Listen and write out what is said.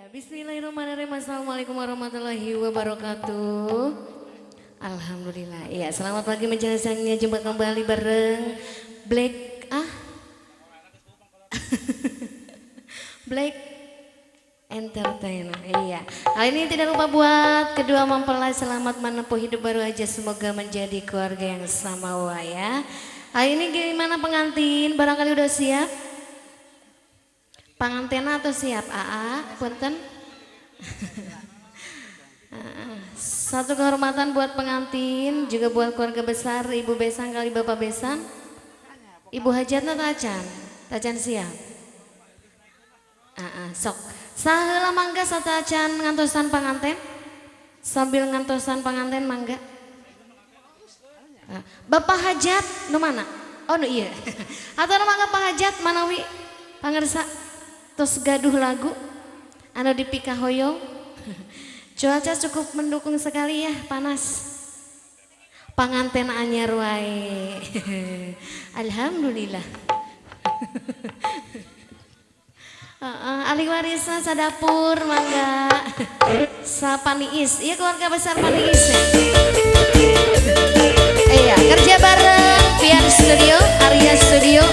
Bismillahirrahmanirrahim. Assalamualaikum warahmatullahi wabarakatuh. Alhamdulillah. Ya, selamat pagi menjelang siangnya jumpa kembali bareng Black Black Entertainer. Iya. Kali ini tidak lupa buat kedua mempelai selamat menempuh hidup baru aja, semoga menjadi keluarga yang samawa ya. Hari ini gimana pengantin? Barangkali udah siap? Pangantena atau siap? Punten. Satu kehormatan buat pengantin, juga buat keluarga besar, Ibu Besan kali Bapak Besan. Ibu hajatna tacan, tacan siap. Sok. Saheula mangga satacan ngantosan panganten. Sambil ngantosan panganten mangga. Bapak hajat nu mana? Oh nu iya. Atau mangga Pak hajat manawi pangersa tos gaduh lagu anu dipika hoyong. Cuaca cukup mendukung sekali ya, panas. Panganten anyar wae. Alhamdulillah. Ali warisna sadapur mangga. Sapaniis. Iya keluarga besar Paniis. Iya, kerja bareng Pian Studio, Arya Studio.